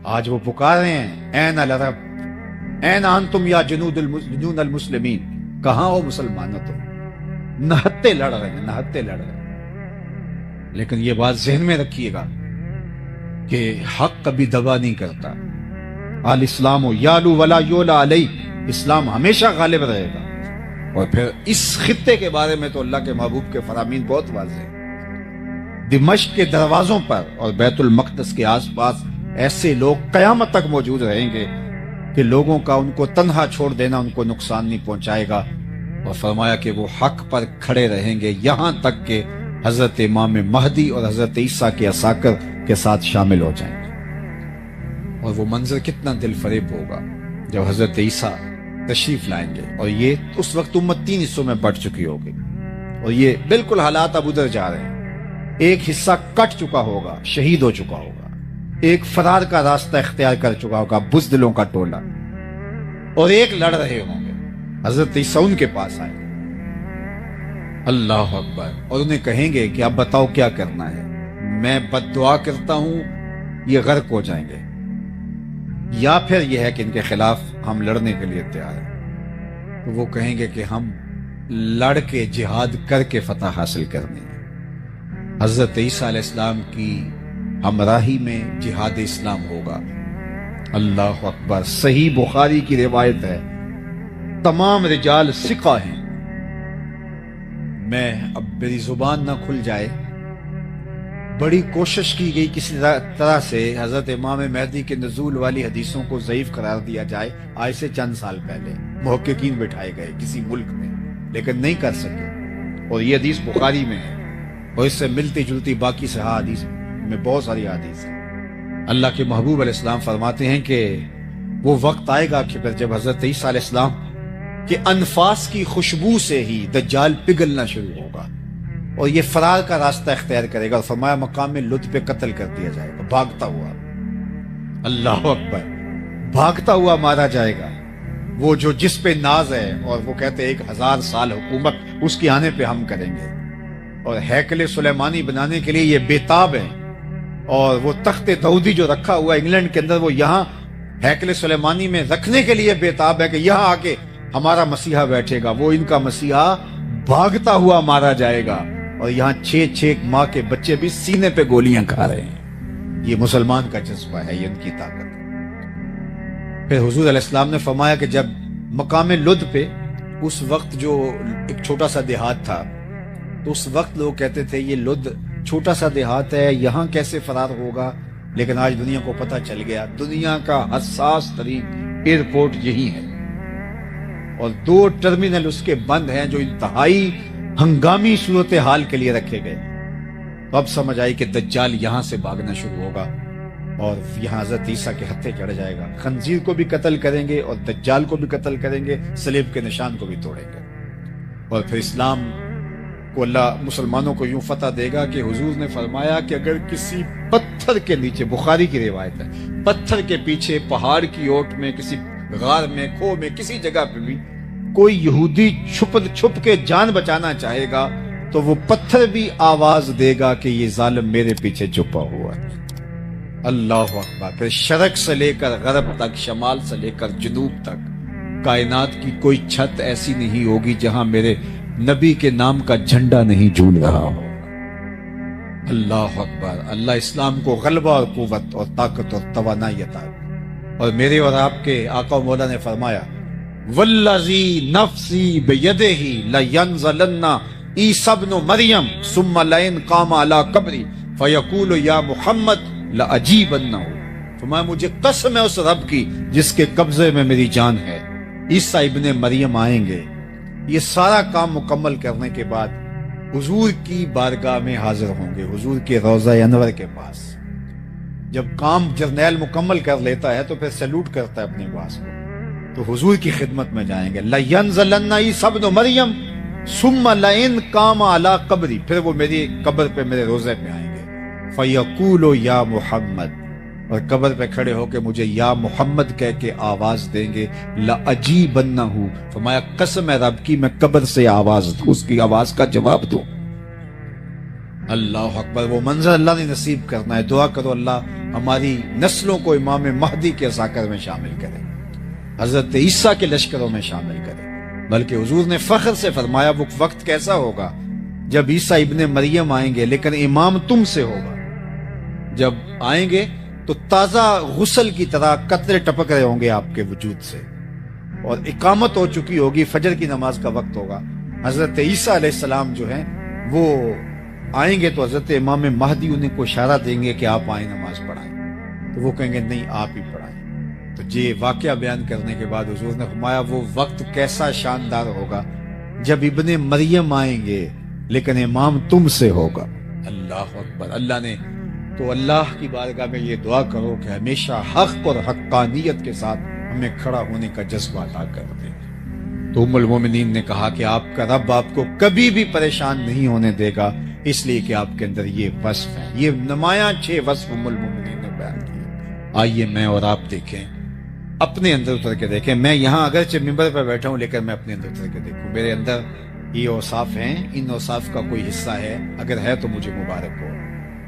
آج وہ پکار رہے ہیں این العرب این انتم یا جنون المسلمین، کہاں ہو مسلمانوں تم؟ نہتے لڑ رہے ہیں، نہتے لڑ رہے ہیں۔ لیکن یہ بات ذہن میں رکھیے گا کہ حق کبھی دبا نہیں کرتا۔ الاسلام یالو ولا یولا علیہ، اسلام ہمیشہ غالب رہے گا۔ اور پھر اس خطے کے بارے میں تو اللہ کے محبوب کے فرامین بہت واضح ہیں۔ دمشق کے دروازوں پر اور بیت المقدس کے آس پاس ایسے لوگ قیامت تک موجود رہیں گے کہ لوگوں کا ان کو تنہا چھوڑ دینا ان کو نقصان نہیں پہنچائے گا، اور فرمایا کہ وہ حق پر کھڑے رہیں گے یہاں تک کہ حضرت امام مہدی اور حضرت عیسیٰ کے عساکر کے ساتھ شامل ہو جائیں گے۔ اور وہ منظر کتنا دل فریب ہوگا جب حضرت عیسیٰ تشریف لائیں گے، اور یہ اس وقت امت 3 حصوں میں بٹ چکی ہوگی، اور یہ بالکل حالات اب ادھر جا رہے ہیں۔ ایک حصہ کٹ چکا ہوگا، شہید ہو چکا ہوگا، ایک فرار کا راستہ اختیار کر چکا ہوگا، بزدلوں کا ٹولہ، اور ایک لڑ رہے ہوں گے۔ حضرت عیسیٰ ان کے پاس آئے، اللہ اکبر، اور انہیں کہیں گے کہ اب بتاؤ کیا کرنا ہے، میں بد دعا کرتا ہوں یہ غرق ہو جائیں گے، یا پھر یہ ہے کہ ان کے خلاف ہم لڑنے کے لیے تیار ہیں۔ تو وہ کہیں گے کہ ہم لڑ کے جہاد کر کے فتح حاصل کرنی ہے۔ حضرت عیسیٰ علیہ السلام کی ہمراہی میں جہاد اسلام ہوگا۔ اللہ اکبر، صحیح بخاری کی روایت ہے، تمام رجال ثقہ ہیں۔ میں اب میری زبان نہ کھل جائے، بڑی کوشش کی گئی کسی طرح سے حضرت امام مہدی کے نزول والی حدیثوں کو ضعیف قرار دیا جائے، آج سے چند سال پہلے محققین بٹھائے گئے کسی ملک میں، لیکن نہیں کر سکے، اور یہ حدیث بخاری میں ہے، اور اس سے ملتی جلتی باقی صحیح حدیث میں بہت ساری حدیث ہیں۔ اللہ کے محبوب علیہ السلام فرماتے ہیں کہ وہ وقت آئے گا کہ جب حضرت عیسیٰ علیہ السلام کے انفاس کی خوشبو سے ہی دجال پگھلنا شروع ہوگا، اور یہ فرار کا راستہ اختیار کرے گا، اور فرمایا مقام میں لط پہ قتل کر دیا جائے گا، بھاگتا ہوا، اللہ اکبر، بھاگتا ہوا مارا جائے گا۔ وہ جو جس پہ ناز ہے، اور وہ کہتے ہیں 1000 سال حکومت اس کے آنے پہ ہم کریں گے، اور ہیکل سلیمانی بنانے کے لیے یہ بیتاب ہے، اور وہ تخت داؤدی جو رکھا ہوا انگلینڈ کے اندر، وہ یہاں ہیکل سلیمانی میں رکھنے کے لیے بیتاب ہے کہ یہاں آ کے ہمارا مسیحا بیٹھے گا۔ وہ ان کا مسیحا بھاگتا ہوا مارا جائے گا، اور یہاں 6 ماہ کے بچے بھی سینے پہ گولیاں کھا رہے ہیں۔ یہ مسلمان کا جذبہ ہے، یہ ان کی طاقت۔ پھر حضور علیہ السلام نے فرمایا کہ جب مقام لد پہ، اس وقت جو ایک چھوٹا سا دیہات تھا، تو اس وقت لوگ کہتے تھے یہ لد چھوٹا سا دیہات ہے، یہاں کیسے فرار ہوگا، لیکن آج دنیا کو پتہ چل گیا دنیا کا حساس ترین ایئرپورٹ یہی ہے، اور 2 ٹرمینل اس کے بند ہیں جو انتہائی ہنگامی صورتحال کے لیے رکھے گئے۔ تو اب سمجھ آئی کہ دجال یہاں سے بھاگنا شروع ہوگا، اور یہاں حضرت عیسیٰ کے ہتھے چڑھ جائے گا، خنزیر کو بھی قتل کریں گے اور دجال کو بھی قتل کریں گے، صلیب کے نشان کو بھی توڑیں گے، اور پھر اسلام کو اللہ مسلمانوں کو یوں فتح دے گا کہ حضور نے فرمایا کہ اگر کسی پتھر کے نیچے، بخاری کی روایت ہے، پتھر کے پیچھے، پہاڑ کی اوٹ میں، کسی غار میں، کھو میں، کسی جگہ پہ بھی کوئی یہودی چھپ کے جان بچانا چاہے گا تو وہ پتھر بھی آواز دے گا کہ یہ ظالم میرے پیچھے چھپا ہوا ہے۔ اللہ اکبر۔ پھر شرق سے لے کر غرب تک، شمال سے لے کر جنوب تک، کائنات کی کوئی چھت ایسی نہیں ہوگی جہاں میرے نبی کے نام کا جھنڈا نہیں جھول رہا ہو۔ اللہ اکبر۔ اللہ اسلام کو غلبہ اور قوت اور طاقت اور توانائی عطا کرے۔ اور میرے اور آپ کے آقا و مولا نے فرمایا والذی نفسی بیدہ لینزلن عیسی ابن مریم ثم لئن قام علی قبری فیقول یا محمد لاجیبنہ۔ فرمایا مجھے قسم ہے اس رب کی جس کے قبضے میں میری جان ہے، عیسیٰ ابن مریم آئیں گے، یہ سارا کام مکمل کرنے کے بعد حضور کی بارگاہ میں حاضر ہوں گے، حضور کے روضہ انور کے پاس۔ جب کام جرنیل مکمل کر لیتا ہے تو پھر سیلوٹ کرتا ہے اپنے باس کو، تو حضور کی خدمت میں جائیں گے۔ لَيَنزَلَنَّ عِيسَىٰ ابْنُ مَرْيَمَ ثُمَّ لَئِن قَامَ عَلَىٰ قَبْرِي، پھر وہ میری قبر پہ، میرے روزے پہ آئیں گے۔ فَيَقُولُ يَا مُحَمَّدْ، اور قبر پہ کھڑے ہو کے مجھے یا محمد کہہ کے آواز دیں گے۔ لَأَجِيبَنَّهُ، فرمایا قسم ہے رب کی میں قبر سے آواز دوں، اس کی آواز کا جواب دوں۔ اللہ اکبر، وہ منظر اللہ نے نصیب کرنا ہے. دعا کرو اللہ ہماری نسلوں کو امام مہدی کے ذاکر میں شامل کرے، حضرت عیسیٰ کے لشکروں میں شامل کرے. بلکہ حضور نے فخر سے فرمایا وہ وقت کیسا ہوگا جب عیسیٰ ابن مریم آئیں گے لیکن امام تم سے ہوگا. جب آئیں گے تو تازہ غسل کی طرح قطرے ٹپک رہے ہوں گے آپ کے وجود سے، اور اقامت ہو چکی ہوگی، فجر کی نماز کا وقت ہوگا. حضرت عیسیٰ علیہ السلام جو ہیں وہ آئیں گے تو حضرت امام مہدی انہیں کو اشارہ دیں گے کہ آپ آئیں نماز پڑھائیں، تو وہ کہیں گے نہیں آپ ہی پڑھائیں. تو یہ واقعہ بیان کرنے کے بعد حضور نے فرمایا وہ وقت کیسا شاندار ہوگا جب ابن مریم آئیں گے لیکن امام تم سے ہوگا. اللہ اکبر. اللہ نے تو اللہ کی بارگاہ میں یہ دعا کرو کہ ہمیشہ حق اور حقانیت کے ساتھ ہمیں کھڑا ہونے کا جذبہ عطا کر دے. تو ام المومنین نے کہا کہ آپ کا رب آپ کو کبھی بھی پریشان نہیں ہونے دے گا، اس لیے کہ آپ کے اندر یہ وصف ہیں. یہ نمایاں 6 وصف ام المومنین نے بیان کیے. آئیے میں اور آپ دیکھیں، اپنے اندر اتر کے دیکھیں. میں یہاں اگرچہ ممبر پہ بیٹھا ہوں لیکن میں اپنے اندر اتر کے دیکھوں. میرے اندر یہ اوصاف ہیں، ان اوصاف کا کوئی حصہ ہے، اگر ہے تو مجھے مبارک ہو.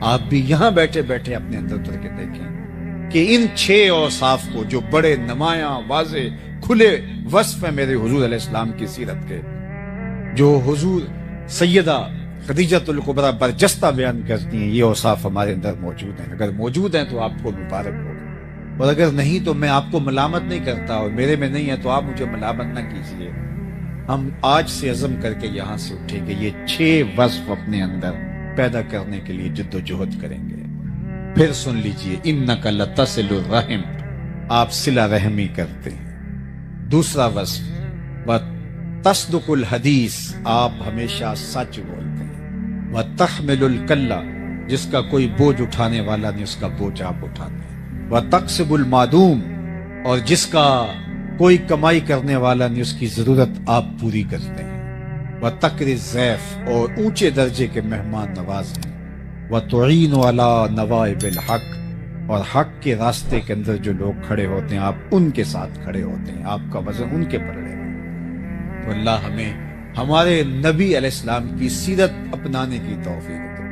آپ بھی یہاں بیٹھے بیٹھے اپنے اندر اتر کے دیکھیں کہ ان 6 اوصاف کو، جو بڑے نمایاں واضح کھلے وصف ہیں میرے حضور علیہ السلام کی سیرت کے، جو حضور سیدہ خدیجۃ الکبریٰ برجستہ بیان کرتی ہیں، یہ اوصاف ہمارے اندر موجود ہیں. اگر موجود ہیں تو آپ کو مبارک ہو، اور اگر نہیں تو میں آپ کو ملامت نہیں کرتا، اور میرے میں نہیں ہے تو آپ مجھے ملامت نہ کیجیے. ہم آج سے عزم کر کے یہاں سے اٹھیں کہ یہ 6 وصف اپنے اندر پیدا کرنے کے لیے جد و جہد کریں گے. پھر سن لیجئے، اِنَّكَ لَتَصِلُ الرَّحِمَ، آپ صلہ رحمی کرتے ہیں. دوسرا وصف وَتَصْدُقُ الْحَدِيث، آپ ہمیشہ سچ بولتے ہیں. وَتَحْمِلُ الْكَلَّ، جس کا کوئی بوجھ اٹھانے والا نہیں اس کا بوجھ آپ اٹھاتے ہیں. وَتَقْسِبُ الْمَعْدُومَ، اور جس کا کوئی کمائی کرنے والا نہیں اس کی ضرورت آپ پوری کرتے ہیں. وَتَقْرِ الضَّيْفَ، اور اونچے درجے کے مہمان نواز ہیں. وَتُعِينُ عَلَى نَوَائِبِ الْحَقِّ، اور حق کے راستے کے اندر جو لوگ کھڑے ہوتے ہیں آپ ان کے ساتھ کھڑے ہوتے ہیں، آپ کا وزن ان کے پلڑے میں. تو اللہ ہمیں ہمارے نبی علیہ السلام کی سیرت اپنانے کی توفیق دے.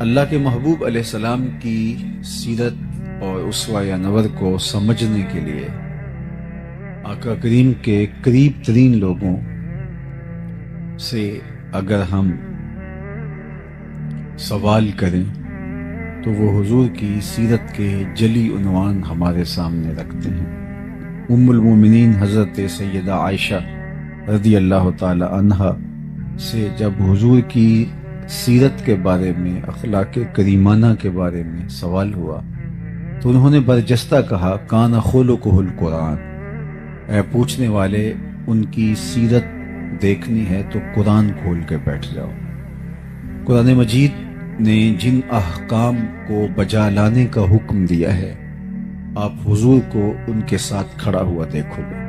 اللہ کے محبوب علیہ السلام کی سیرت اور اسوہ انور کو سمجھنے کے لیے آقا کریم کے قریب ترین لوگوں سے اگر ہم سوال کریں تو وہ حضور کی سیرت کے جلی عنوان ہمارے سامنے رکھتے ہیں. ام المومنین حضرت سیدہ عائشہ رضی اللہ تعالی عنہا سے جب حضور کی سیرت کے بارے میں، اخلاق کریمانہ کے بارے میں سوال ہوا تو انہوں نے برجستہ کہا کان خلقہ القرآن، اے پوچھنے والے ان کی سیرت دیکھنی ہے تو قرآن کھول کے بیٹھ جاؤ. قرآن مجید نے جن احکام کو بجا لانے کا حکم دیا ہے آپ حضور کو ان کے ساتھ کھڑا ہوا دیکھو گے،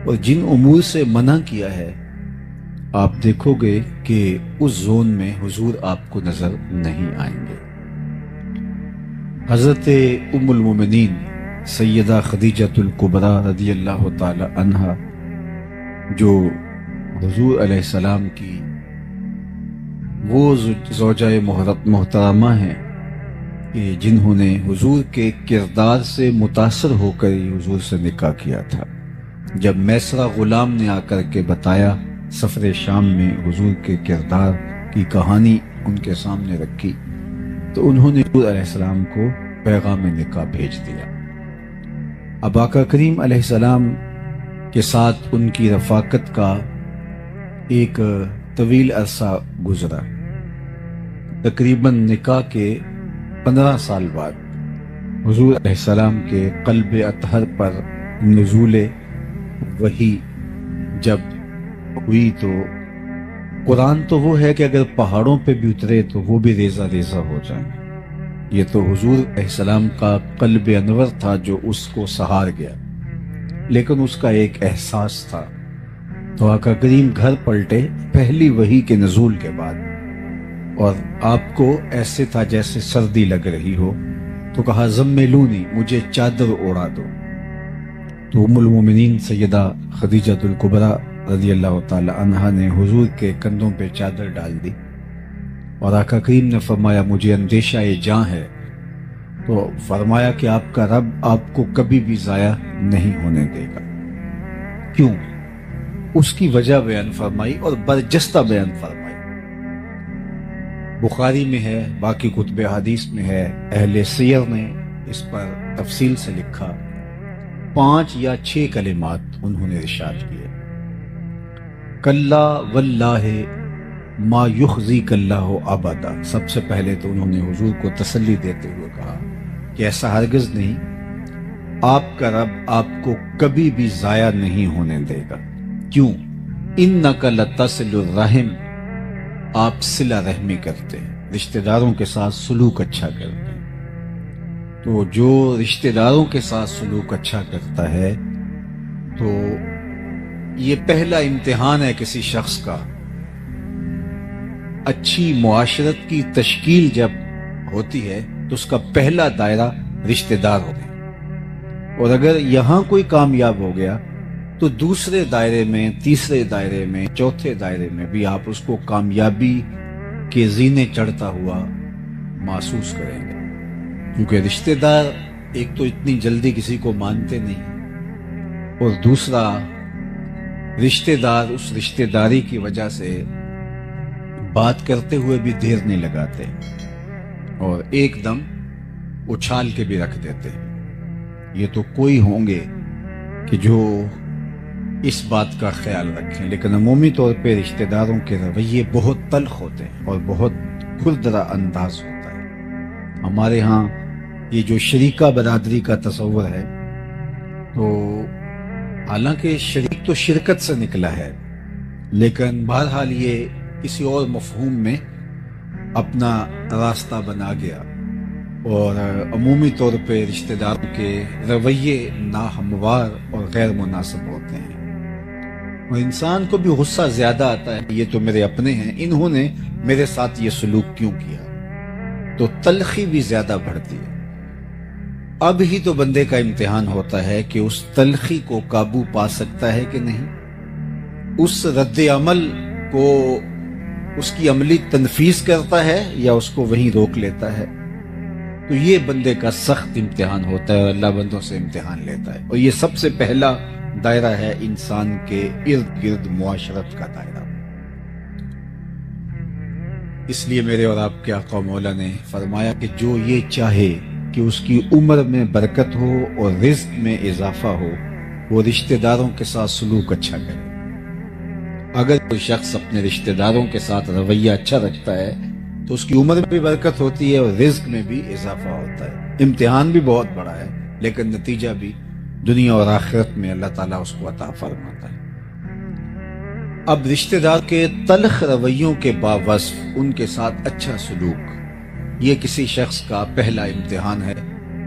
اور جن امور سے منع کیا ہے آپ دیکھو گے کہ اس زون میں حضور آپ کو نظر نہیں آئیں گے. حضرت ام المومنین سیدہ خدیجۃ الکبریٰ رضی اللہ تعالی عنہا، جو حضور علیہ السلام کی وہ زوجہ محترمہ ہیں کہ جنہوں نے حضور کے کردار سے متاثر ہو کر ہی حضور سے نکاح کیا تھا. جب میسرہ غلام نے آ کر کے بتایا سفر شام میں حضور کے کردار کی کہانی ان کے سامنے رکھی تو انہوں نے حضور علیہ السلام کو پیغام نکاح بھیج دیا. اب آقا کریم علیہ السلام کے ساتھ ان کی رفاقت کا ایک طویل عرصہ گزرا. تقریباً نکاح کے 15 سال بعد حضور علیہ السلام کے قلب اطہر پر نزول وحی جب ہوئی تو قرآن تو وہ ہے کہ اگر پہاڑوں پہ بھی اترے تو وہ بھی ریزہ ریزہ ہو جائیں. یہ تو حضور علیہ السلام کا قلب انور تھا جو اس کو سہار گیا، لیکن اس کا ایک احساس تھا. تو آقا کریم گھر پلٹے پہلی وحی کے نزول کے بعد، اور آپ کو ایسے تھا جیسے سردی لگ رہی ہو، تو کہا زملونی، مجھے چادر اوڑا دو. تو ام المومنین سیدہ خدیجۃ الکبریٰ رضی اللہ تعالی عنہا نے حضور کے کندھوں پہ چادر ڈال دی اور آقا کریم نے فرمایا مجھے اندیشہ یہ جاں ہے، تو فرمایا کہ آپ کا رب آپ کو کبھی بھی ضائع نہیں ہونے دے گا۔ کیوں؟ اس کی وجہ بیان فرمائی اور برجستہ بیان فرمائی۔ بخاری میں ہے، باقی کتب حدیث میں ہے، اہل سیر نے اس پر تفصیل سے لکھا۔ 5 یا 6 کلمات انہوں نے ارشاد کیے۔ کلا واللہ ما یخزیک اللہ ابدا، سب سے پہلے تو انہوں نے حضور کو تسلی دیتے ہوئے کہا کہ ایسا ہرگز نہیں، آپ کا رب آپ کو کبھی بھی ضائع نہیں ہونے دے گا۔ کیوں؟ انک لتصل الرحم، آپ صلہ رحمی کرتے ہیں، رشتہ داروں کے ساتھ سلوک اچھا کرتے ہیں۔ تو جو رشتہ داروں کے ساتھ سلوک اچھا کرتا ہے تو یہ پہلا امتحان ہے کسی شخص کا۔ اچھی معاشرت کی تشکیل جب ہوتی ہے تو اس کا پہلا دائرہ رشتہ دار ہوتے ہیں، اور اگر یہاں کوئی کامیاب ہو گیا تو دوسرے دائرے میں، تیسرے دائرے میں، چوتھے دائرے میں بھی آپ اس کو کامیابی کے زینے چڑھتا ہوا محسوس کریں گے، کیونکہ رشتہ دار ایک تو اتنی جلدی کسی کو مانتے نہیں، اور دوسرا رشتہ دار اس رشتہ داری کی وجہ سے بات کرتے ہوئے بھی دیر نہیں لگاتے اور ایک دم اچھال کے بھی رکھ دیتے۔ یہ تو کوئی ہوں گے کہ جو اس بات کا خیال رکھیں، لیکن عمومی طور پہ رشتہ داروں کے رویے بہت تلخ ہوتے ہیں اور بہت کھردرا انداز ہوتا ہے۔ ہمارے ہاں یہ جو شریکہ برادری کا تصور ہے، تو حالانکہ شریک تو شرکت سے نکلا ہے، لیکن بہرحال یہ کسی اور مفہوم میں اپنا راستہ بنا گیا، اور عمومی طور پہ رشتہ داروں کے رویے ناہموار اور غیر مناسب ہوتے ہیں، اور انسان کو بھی غصہ زیادہ آتا ہے، یہ تو میرے اپنے ہیں، انہوں نے میرے ساتھ یہ سلوک کیوں کیا، تو تلخی بھی زیادہ بڑھتی ہے۔ اب ہی تو بندے کا امتحان ہوتا ہے کہ اس تلخی کو قابو پا سکتا ہے کہ نہیں، اس رد عمل کو اس کی عملی تنفیذ کرتا ہے یا اس کو وہیں روک لیتا ہے۔ تو یہ بندے کا سخت امتحان ہوتا ہے، اور اللہ بندوں سے امتحان لیتا ہے، اور یہ سب سے پہلا دائرہ ہے انسان کے ارد گرد معاشرت کا دائرہ۔ اس لیے میرے اور آپ کے آقا مولا نے فرمایا کہ جو یہ چاہے کہ اس کی عمر میں برکت ہو اور رزق میں اضافہ ہو، وہ رشتہ داروں کے ساتھ سلوک اچھا کرے۔ اگر کوئی شخص اپنے رشتہ داروں کے ساتھ رویہ اچھا رکھتا ہے تو اس کی عمر میں بھی برکت ہوتی ہے اور رزق میں بھی اضافہ ہوتا ہے۔ امتحان بھی بہت بڑا ہے، لیکن نتیجہ بھی دنیا اور آخرت میں اللہ تعالیٰ اس کو عطا فرماتا ہے۔ اب رشتہ دار کے تلخ رویوں کے باوصف ان کے ساتھ اچھا سلوک، یہ کسی شخص کا پہلا امتحان ہے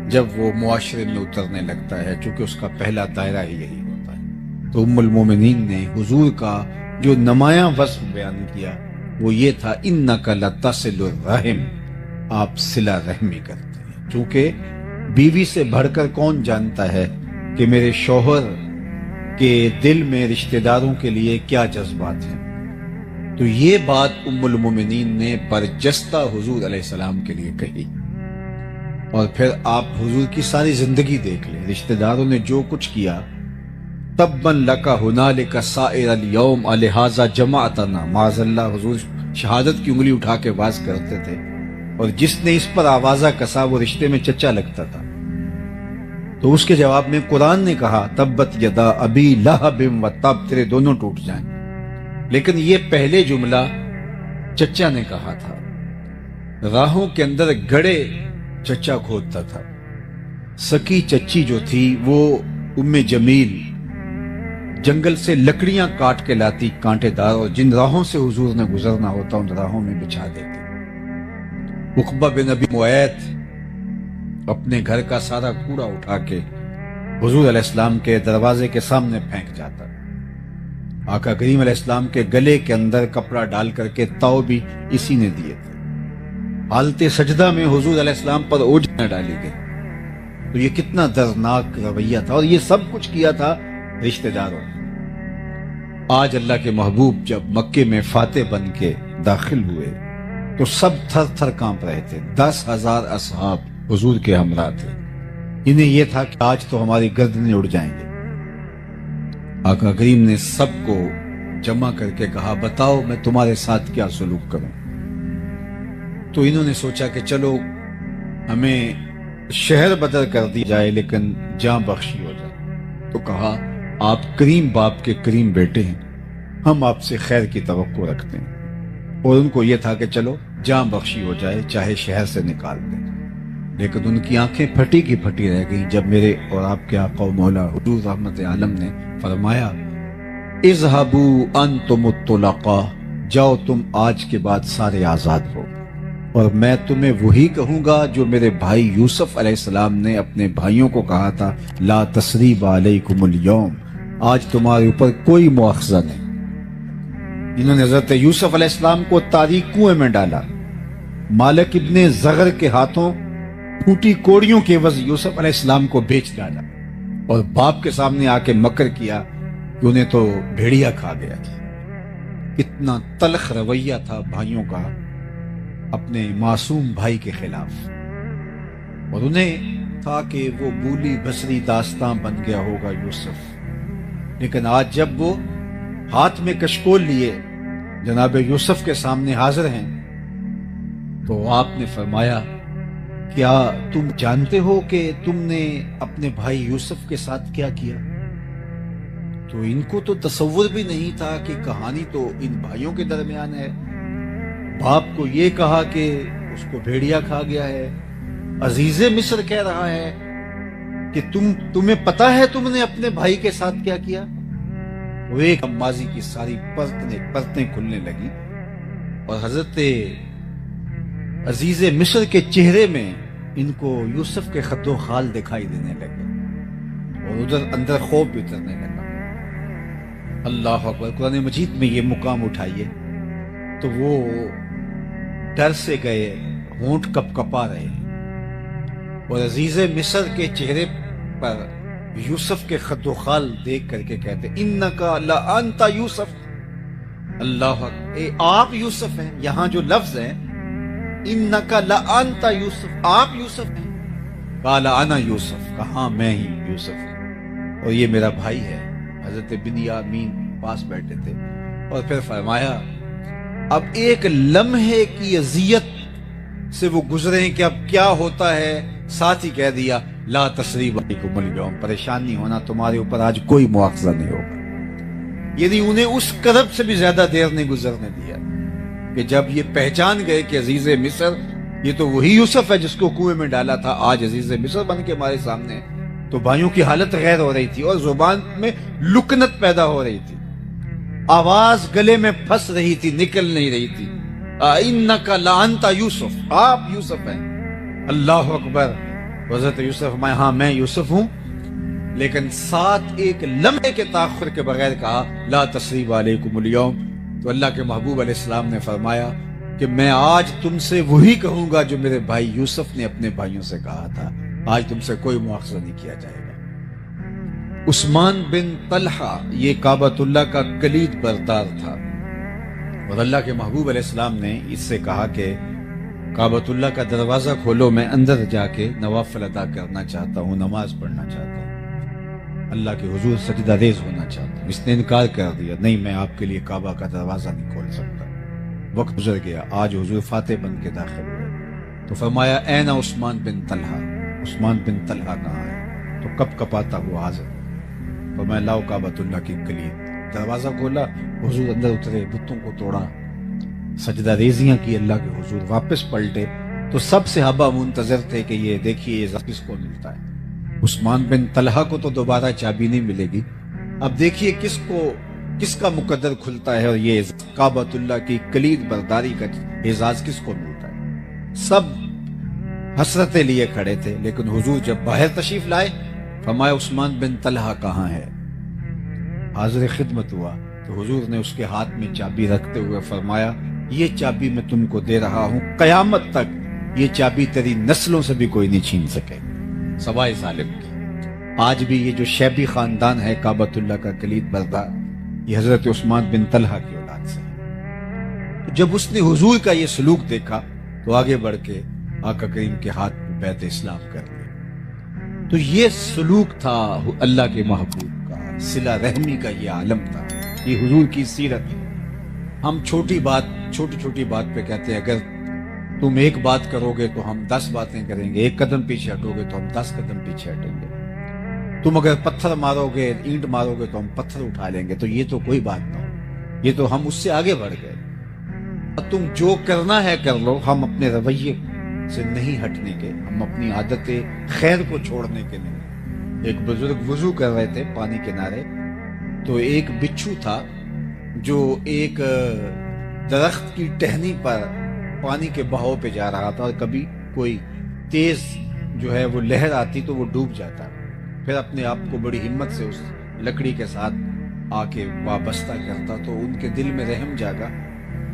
جب وہ معاشرے میں اترنے لگتا ہے، چونکہ اس کا پہلا دائرہ ہی یہی ہوتا ہے۔ تو ام المومنین نے حضور کا جو نمایاں وصف بیان کیا وہ یہ تھا، انک لتصل الرحم، آپ صلہ رحمی کرتے ہیں۔ چونکہ بیوی سے بڑھ کر کون جانتا ہے کہ میرے شوہر کے دل میں رشتہ داروں کے لیے کیا جذبات ہیں۔ تو یہ بات ام المومنین نے برجستہ حضور علیہ السلام کے لیے کہی، اور پھر آپ حضور کی ساری زندگی دیکھ لیں، رشتہ داروں نے جو کچھ کیا، تبا لک ہنالک سائر الیوم لہذا جمعتنا، معاذ اللہ حضور شہادت کی انگلی اٹھا کے باز کرتے تھے، اور جس نے اس پر آوازہ کسا وہ رشتے میں چچا لگتا تھا۔ تو اس کے جواب میں قرآن نے کہا تبت یدا ابی لہب و تب، تیرے دونوں ٹوٹ جائیں، لیکن یہ پہلے جملہ چچا نے کہا تھا۔ راہوں کے اندر گڑے چچا کھودتا تھا، سکی چچی جو تھی وہ ام جمیل جنگل سے لکڑیاں کاٹ کے لاتی کانٹے دار، اور جن راہوں سے حضور نے گزرنا ہوتا ان راہوں میں بچھا دیتی۔ عقبہ بن ابی معیط اپنے گھر کا سارا کوڑا اٹھا کے حضور علیہ السلام کے دروازے کے سامنے پھینک جاتا۔ آقا کریم علیہ السلام کے گلے کے اندر کپڑا ڈال کر کے تاؤ بھی اسی نے دیے تھے۔ حالت سجدہ میں حضور علیہ السلام پر اوجھ نہ ڈالی گئی۔ تو یہ کتنا دردناک رویہ تھا، اور یہ سب کچھ کیا تھا رشتہ داروں نے۔ آج اللہ کے محبوب جب مکے میں فاتح بن کے داخل ہوئے تو سب تھر تھر کانپ رہے تھے. 10,000 اصحاب حضور کے ہمراہ تھے. انہیں یہ تھا کہ آج تو ہماری گردنیں اڑ جائیں گے. آقا کریم نے سب کو جمع کر کے کہا بتاؤ میں تمہارے ساتھ کیا سلوک کروں. تو انہوں نے سوچا کہ چلو ہمیں شہر بدر کر دی جائے لیکن جان بخشی ہو جائے. تو کہا آپ کریم باپ کے کریم بیٹے ہیں, ہم آپ سے خیر کی توقع رکھتے ہیں. اور ان کو یہ تھا کہ چلو جان بخشی ہو جائے چاہے شہر سے نکال دیں. لیکن ان کی آنکھیں پھٹی کی پھٹی رہ گئیں جب میرے اور آپ کے آقا و مولا حضور رحمت عالم نے فرمایا اذهبوا انتم الطلقاء, جاؤ تم آج کے بعد سارے آزاد ہو, اور میں تمہیں وہی کہوں گا جو میرے بھائی یوسف علیہ السلام نے اپنے بھائیوں کو کہا تھا لا تثریب علیکم اليوم, آج تمہارے اوپر کوئی مؤاخذہ نہیں. انہوں نے حضرت یوسف علیہ السلام کو تاریک کنویں میں ڈالا. مالک ابن زغر کے ہاتھوں پھوٹی کوڑیوں کے عوض یوسف علیہ السلام کو بیچ ڈالا, اور باپ کے سامنے آ کے مکر کیا کہ انہیں تو بھیڑیا کھا گیا تھا. کتنا تلخ رویہ تھا بھائیوں کا اپنے معصوم بھائی کے خلاف, اور انہیں تھا کہ وہ بولی بسری داستان بن گیا ہوگا یوسف. لیکن آج جب وہ ہاتھ میں کشکول لیے جناب یوسف کے سامنے حاضر ہیں تو آپ نے فرمایا کیا تم جانتے ہو کہ تم نے اپنے بھائی یوسف کے ساتھ کیا کیا؟ تو ان کو تو تصور بھی نہیں تھا کہ کہانی تو ان بھائیوں کے درمیان ہے. باپ کو یہ کہا کہ اس کو بھیڑیا کھا گیا ہے, عزیز مصر کہہ رہا ہے کہ تمہیں پتا ہے تم نے اپنے بھائی کے ساتھ کیا کیا. وہ ایک ماضی کی ساری پرتیں کھلنے لگی, اور حضرت عزیز مصر کے چہرے میں ان کو یوسف کے خط و خال دکھائی دینے لگے, اور ادھر اندر خوف بھی اترنے لگا. اللہ اکبر. قرآن مجید میں یہ مقام اٹھائیے تو وہ ڈر سے گئے, ہونٹ کپ کپا رہے, اور عزیز مصر کے چہرے پر یوسف کے خط و خال دیکھ کر کے کہتے انکا لانتا یوسف. اللہ اکبر, آپ یوسف ہیں. یہاں جو لفظ ہے انکا لانتا یوسف, آپ یوسف ہیں. قال انا یوسف, کہاں میں ہی یوسف ہوں, اور یہ میرا بھائی ہے. حضرت بنیامین پاس بیٹھے تھے, اور پھر فرمایا اب ایک لمحے کی اذیت سے وہ گزرے کہ اب کیا ہوتا ہے. ساتھ ہی کہہ دیا لا تثریب علیکم اليوم, پریشان نہیں ہونا, تمہارے اوپر آج کوئی مؤاخذہ نہیں ہوگا. یعنی انہیں اس کرب سے بھی زیادہ دیر نہیں گزرنے دیا کہ جب یہ پہچان گئے کہ عزیز مصر یہ تو وہی یوسف ہے جس کو کنویں میں ڈالا تھا, آج عزیز مصر بن کے ہمارے سامنے. تو بھائیوں کی حالت غیر ہو رہی تھی, اور زبان میں لکنت پیدا ہو رہی تھی, آواز گلے میں پھنس رہی تھی, نکل نہیں رہی تھی. انکا لانتا یوسف, آپ یوسف ہیں. اللہ اکبر. حضرت یوسف میں ہاں میں یوسف ہوں, لیکن ساتھ ایک لمحے کے تاخر کے بغیر کہا لا تثریب علیکم اليوم. تو اللہ کے محبوب علیہ السلام نے فرمایا کہ میں آج تم سے وہی کہوں گا جو میرے بھائی یوسف نے اپنے بھائیوں سے کہا تھا, آج تم سے کوئی مؤاخذہ نہیں کیا جائے گا. عثمان بن طلحہ یہ کعبۃ اللہ کا کلید بردار تھا, اور اللہ کے محبوب علیہ السلام نے اس سے کہا کہ کعبۃ اللہ کا دروازہ کھولو, میں اندر جا کے نوافل ادا کرنا چاہتا ہوں, نماز پڑھنا چاہتا ہوں, اللہ کے حضور سجدہ ریز ہونا چاہتا ہوں. اس نے انکار کر دیا, نہیں میں آپ کے لیے کعبہ کا دروازہ نہیں کھول سکتا. وقت گزر گیا, آج حضور فاتح بن کے داخل ہوئے تو فرمایا این عثمان بن طلحہ, عثمان بن طلحہ کہاں ہے؟ تو کپ کپاتا ہوا حاضر. فرمایا لاؤ کعبۃ اللہ کی کلید. دروازہ کھولا, حضور اندر اترے, بتوں کو توڑا, سجدہ ریزیاں کی اللہ کے حضور, واپس پلٹے تو سب صحابہ منتظر تھے کہ یہ دیکھیے کس کو ملتا ہے. عثمان بن طلحہ کو تو دوبارہ چابی نہیں ملے گی, اب دیکھیے کس کا مقدر کھلتا ہے, اور یہ کعبۃ اللہ کی کلید برداری کا اعزاز کس کو ملتا ہے. سب حسرتیں لیے کھڑے تھے, لیکن حضور جب باہر تشریف لائے فرمایا عثمان بن طلحہ کہاں ہے؟ حاضر خدمت ہوا تو حضور نے اس کے ہاتھ میں چابی رکھتے ہوئے فرمایا یہ چابی میں تم کو دے رہا ہوں, قیامت تک یہ چابی تیری نسلوں سے بھی کوئی نہیں چھین سکے سوائے ظالم کی. آج بھی یہ جو شیبی خاندان ہے کعبۃ اللہ کا کلید بردار, یہ حضرت عثمان بن طلحہ کی اولاد سے. جب اس نے حضور کا یہ سلوک دیکھا تو آگے بڑھ کے آقا کریم کے ہاتھ پہ بیعت اسلام کر لی۔ تو یہ سلوک تھا اللہ کے محبوب کا، صلہ رحمی کا یہ عالم تھا، یہ حضور کی سیرت ہے۔ ہم چھوٹی چھوٹی بات پہ کہتے ہیں اگر تم ایک بات کرو گے تو ہم 10 باتیں کریں گے، ایک قدم پیچھے ہٹو گے تو ہم 10 قدم پیچھے ہٹیں گے، تم اگر پتھر مارو گے، اینٹ مارو گے تو ہم پتھر اٹھا لیں گے۔ تو یہ تو کوئی بات نہ ہو، یہ تو ہم اس سے آگے بڑھ گئے۔ تم جو کرنا ہے کر لو، ہم اپنے رویے سے نہیں ہٹنے کے، ہم اپنی عادت خیر کو چھوڑنے کے نہیں۔ ایک بزرگ وضو کر رہے تھے پانی کنارے، تو ایک بچھو تھا جو ایک درخت کی ٹہنی پر پانی کے بہاؤ پہ جا رہا تھا، اور کبھی کوئی تیز جو ہے وہ لہر آتی تو وہ ڈوب جاتا، پھر اپنے آپ کو بڑی ہمت سے اس لکڑی کے ساتھ آ کے وابستہ کرتا۔ تو ان کے دل میں رحم جاگا،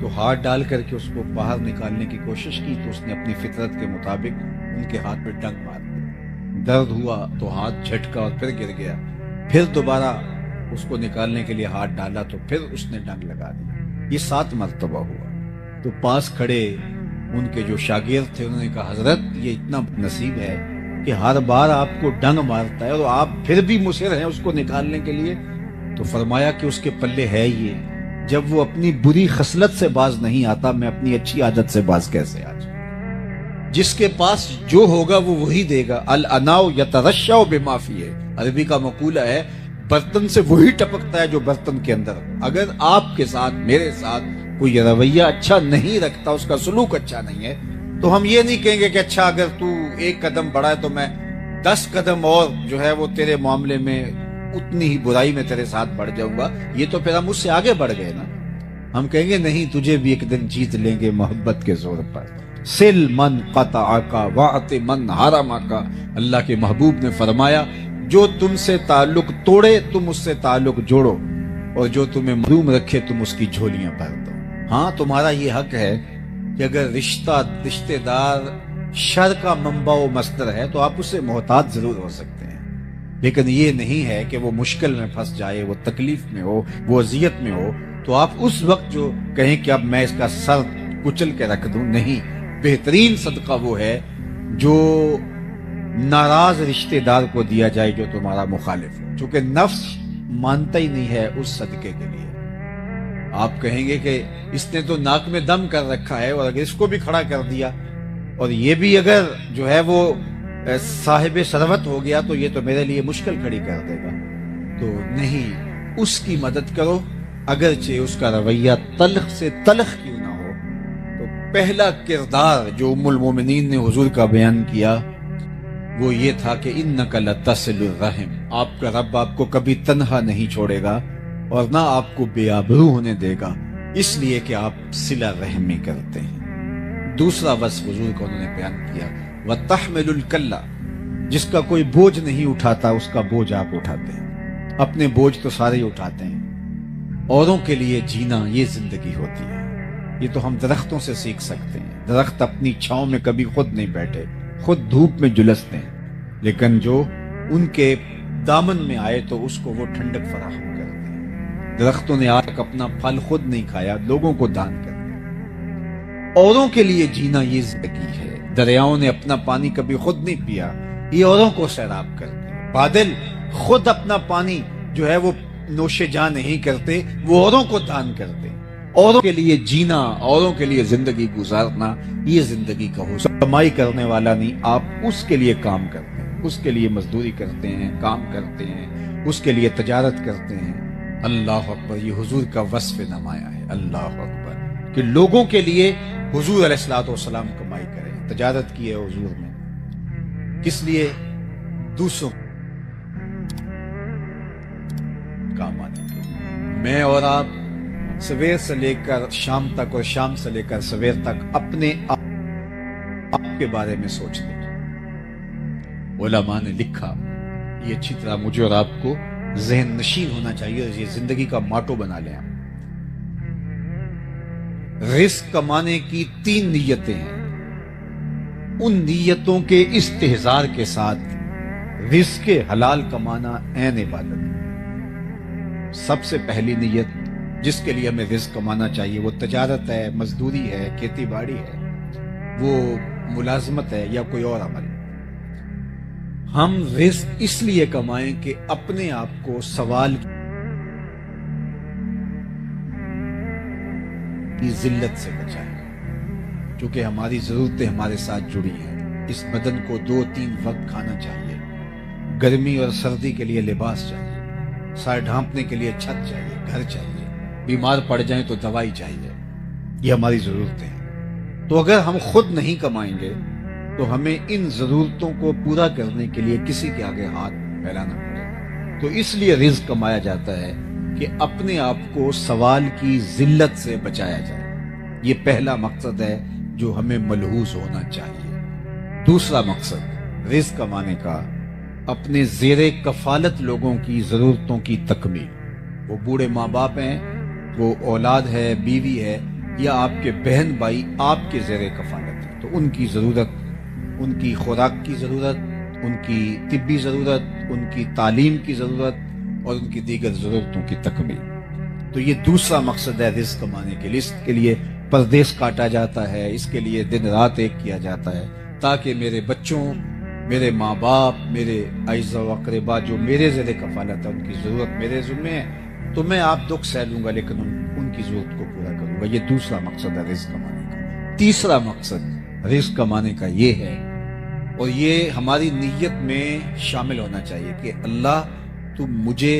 تو ہاتھ ڈال کر کے اس کو باہر نکالنے کی کوشش کی، تو اس نے اپنی فطرت کے مطابق ان کے ہاتھ پہ ڈنگ مار دی۔ درد ہوا تو ہاتھ جھٹکا اور پھر گر گیا، پھر دوبارہ اس کو نکالنے کے لیے ہاتھ ڈالا تو پھر اس نے ڈنگ لگا دیا۔ یہ 7 مرتبہ ہوا۔ تو پاس کھڑے ان کے جو شاگرد تھے انہوں نے کہا حضرت یہ اتنا نصیب ہے کہ ہر بار آپ کو ڈنگ مارتا ہے اور آپ پھر بھی مصر ہیں اس کو نکالنے کے لیے۔ تو فرمایا کہ اس کے پلے ہے یہ، جب وہ اپنی بری خصلت سے باز نہیں آتا، میں اپنی اچھی عادت سے باز کیسے آ جاؤں؟ جس کے پاس جو ہوگا وہ وہی دے گا۔ الاناء یترشع بما فیہ، عربی کا مقولہ ہے برتن سے وہی ٹپکتا ہے جو برتن کے اندر۔ اگر آپ کے ساتھ میرے ساتھ کوئی رویہ اچھا نہیں رکھتا، اس کا سلوک اچھا نہیں ہے، تو ہم یہ نہیں کہیں گے کہ اچھا اگر تو 1 قدم بڑھا ہے تو میں 10 قدم اور جو ہے وہ تیرے معاملے میں اتنی ہی برائی میں تیرے ساتھ بڑھ جاؤں گا۔ یہ تو پھر ہم اس سے آگے بڑھ گئے نا۔ ہم کہیں گے نہیں، تجھے بھی ایک دن جیت لیں گے محبت کے زور پر۔ سل من قطعک واعط من حرمک، اللہ کے محبوب نے فرمایا جو تم سے تعلق توڑے تم اس سے تعلق جوڑو، اور جو تمہیں محروم رکھے تم اس کی جھولیاں بھر دو۔ ہاں تمہارا یہ حق ہے کہ اگر رشتے دار شر کا منبع و مصدر ہے تو آپ اس سے محتاط ضرور ہو سکتے ہیں، لیکن یہ نہیں ہے کہ وہ مشکل میں پھنس جائے، وہ تکلیف میں ہو، وہ اذیت میں ہو تو آپ اس وقت جو کہیں کہ اب میں اس کا سر کچل کے رکھ دوں، نہیں۔ بہترین صدقہ وہ ہے جو ناراض رشتے دار کو دیا جائے جو تمہارا مخالف ہو، چونکہ نفس مانتا ہی نہیں ہے اس صدقے کے لیے۔ آپ کہیں گے کہ اس نے تو ناک میں دم کر رکھا ہے، اور اگر اس کو بھی کھڑا کر دیا اور یہ بھی اگر جو ہے وہ صاحب ثروت ہو گیا تو یہ تو میرے لیے مشکل کھڑی کر دے گا۔ تو نہیں، اس کی مدد کرو، اگرچہ اس کا رویہ تلخ سے تلخ کیوں نہ ہو۔ تو پہلا کردار جو ام المومنین نے حضور کا بیان کیا وہ یہ تھا کہ انک لتصل الرحم، آپ کا رب آپ کو کبھی تنہا نہیں چھوڑے گا اور نہ آپ کو بے آبرو ہونے دے گا، اس لیے کہ آپ صلہ رحمی کرتے ہیں۔ دوسرا وصف حضور کو انہوں نے بیان کیا، وَتَحْمِلُ الْكَلَّ، جس کا کوئی بوجھ نہیں اٹھاتا اس کا بوجھ آپ اٹھاتے ہیں۔ اپنے بوجھ تو سارے ہی اٹھاتے ہیں، اوروں کے لیے جینا یہ زندگی ہوتی ہے۔ یہ تو ہم درختوں سے سیکھ سکتے ہیں۔ درخت اپنی چھاؤں میں کبھی خود نہیں بیٹھے، خود دھوپ میں جلستے ہیں، لیکن جو ان کے دامن میں آئے تو اس کو وہ ٹھنڈک فراہم کرتے ہیں۔ درختوں نے آج تک اپنا پھل خود نہیں کھایا، لوگوں کو دان کر دیا۔ اوروں کے لیے جینا یہ زندگی ہے۔ دریاؤں نے اپنا پانی کبھی خود نہیں پیا، یہ اوروں کو سیراب کرتے ہیں۔ بادل خود اپنا پانی جو ہے وہ نوش جان نہیں کرتے، وہ اوروں کو دان کرتے ہیں۔ اوروں کے لیے جینا، اوروں کے لیے زندگی گزارنا، یہ زندگی کا حسن۔ کمائی کرنے والا نہیں، آپ اس کے لیے کام کرتے ہیں، اس کے لیے مزدوری کرتے ہیں، کام کرتے ہیں، اس کے لیے تجارت کرتے ہیں۔ اللہ اکبر، یہ حضور کا وصف نمایاں ہے۔ اللہ اکبر، کہ لوگوں کے لیے حضور علیہ الصلوۃ والسلام کمائی کریں، تجارت کی ہے حضور نے، کس لیے؟ دوسروں کام آنے کے لیے۔ میں اور آپ سویر سے لے کر شام تک اور شام سے لے کر سویر تک اپنے آپ کے بارے میں سوچتے ہیں۔ علماء نے لکھا، یہ اچھی طرح مجھے اور آپ کو ذہن نشین ہونا چاہیے اور یہ زندگی کا ماٹو بنا لیں۔ رزق کمانے کی 3 نیتیں ہیں، ان نیتوں کے استحضار کے ساتھ رزق حلال کمانا عین عبادت ہے۔ سب سے پہلی نیت جس کے لیے ہمیں رزق کمانا چاہیے، وہ تجارت ہے، مزدوری ہے، کھیتی باڑی ہے، وہ ملازمت ہے یا کوئی اور عمل۔ ہم رزق اس لیے کمائیں کہ اپنے آپ کو سوال کی ذلت سے بچائیں، کیونکہ ہماری ضرورتیں ہمارے ساتھ جڑی ہیں۔ اس بدن کو 2-3 وقت کھانا چاہیے، گرمی اور سردی کے لیے لباس چاہیے، سر ڈھانپنے کے لیے چھت چاہیے، گھر چاہیے، بیمار پڑ جائیں تو دوائی چاہیے، یہ ہماری ضرورتیں ہیں۔ تو اگر ہم خود نہیں کمائیں گے تو ہمیں ان ضرورتوں کو پورا کرنے کے لیے کسی کے آگے ہاتھ پھیلانا پڑے گا۔ تو اس لیے رزق کمایا جاتا ہے کہ اپنے آپ کو سوال کی ذلت سے بچایا جائے۔ یہ پہلا مقصد ہے جو ہمیں ملحوظ ہونا چاہیے۔ دوسرا مقصد رزق کمانے کا اپنے زیر کفالت لوگوں کی ضرورتوں کی تکمیل۔ وہ بوڑھے ماں باپ ہیں، وہ اولاد ہے، بیوی ہے، یا آپ کے بہن بھائی آپ کے زیر کفالت ہیں، تو ان کی ضرورت، ان کی خوراک کی ضرورت، ان کی طبی ضرورت، ان کی تعلیم کی ضرورت اور ان کی دیگر ضرورتوں کی تکمیل۔ تو یہ دوسرا مقصد ہے رزق کمانے کے لیے۔ اس کے لیے پردیس کاٹا جاتا ہے، اس کے لیے دن رات ایک کیا جاتا ہے، تاکہ میرے بچوں، میرے ماں باپ، میرے اعزاء و اقربا جو میرے زیر کفالت ہے، ان کی ضرورت میرے ذمہ ہے، تو میں آپ دکھ سہ لوں گا لیکن ان کی ضرورت کو پورا کروں گا۔ یہ دوسرا مقصد ہے رزق کمانے کا۔ تیسرا مقصد رزق کمانے کا یہ ہے، اور یہ ہماری نیت میں شامل ہونا چاہیے کہ اللہ تو مجھے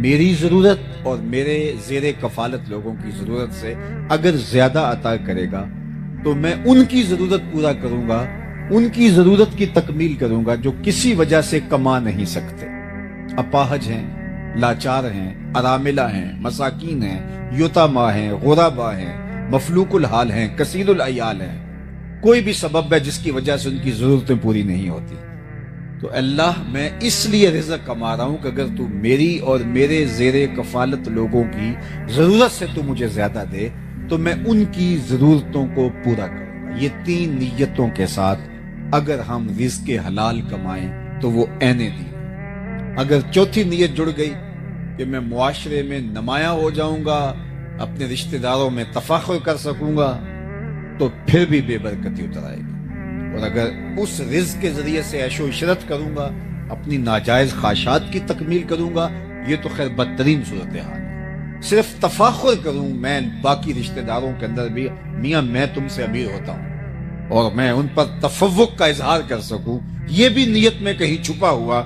میری ضرورت اور میرے زیر کفالت لوگوں کی ضرورت سے اگر زیادہ عطا کرے گا تو میں ان کی ضرورت پورا کروں گا، ان کی ضرورت کی تکمیل کروں گا جو کسی وجہ سے کما نہیں سکتے، اپاہج ہیں، لاچار ہیں، اراملہ ہیں، مساکین ہیں، یتاما ہیں، غربا ہیں، مفلوق الحال ہیں، کثیر العیال ہیں۔ کوئی بھی سبب ہے جس کی وجہ سے ان کی ضرورتیں پوری نہیں ہوتی، تو اللہ میں اس لیے رزق کما رہا ہوں کہ اگر تو میری اور میرے زیر کفالت لوگوں کی ضرورت سے تو مجھے زیادہ دے تو میں ان کی ضرورتوں کو پورا کروں گا۔ یہ 3 نیتوں کے ساتھ اگر ہم رزق حلال کمائیں تو وہ عین دین۔ اگر چوتھی نیت جڑ گئی کہ میں معاشرے میں نمایاں ہو جاؤں گا، اپنے رشتہ داروں میں تفاخر کر سکوں گا، تو پھر بھی بے برکتی اتر آئے گی۔ اور اگر اس رزق کے ذریعے سے عیش و عشرت کروں گا، اپنی ناجائز خواہشات کی تکمیل کروں گا، یہ تو خیر بدترین صورتحال ہے۔ صرف تفاخر کروں میں باقی رشتہ داروں کے اندر بھی، میاں میں تم سے امیر ہوتا ہوں، اور میں ان پر تفوق کا اظہار کر سکوں، یہ بھی نیت میں کہیں چھپا ہوا،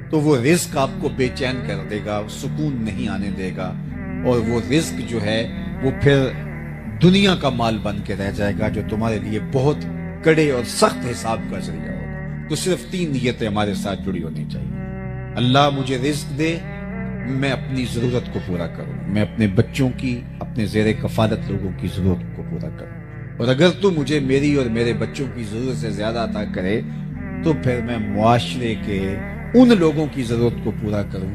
تو وہ رزق آپ کو بے چین کر دے گا، سکون نہیں آنے دے گا، اور وہ رزق جو ہے وہ پھر دنیا کا مال بن کے رہ جائے گا جو تمہارے لیے بہت کڑے اور سخت حساب کا ذریعہ ہوگا۔ تو صرف 3 نیتیں ہمارے ساتھ جڑی ہونی چاہیے۔ اللہ مجھے رزق دے، میں اپنی ضرورت کو پورا کروں، میں اپنے بچوں کی، اپنے زیر کفالت لوگوں کی ضرورت کو پورا کروں، اور اگر تو مجھے میری اور میرے بچوں کی ضرورت سے زیادہ عطا کرے تو پھر میں معاشرے کے ان لوگوں کی ضرورت کو پورا کروں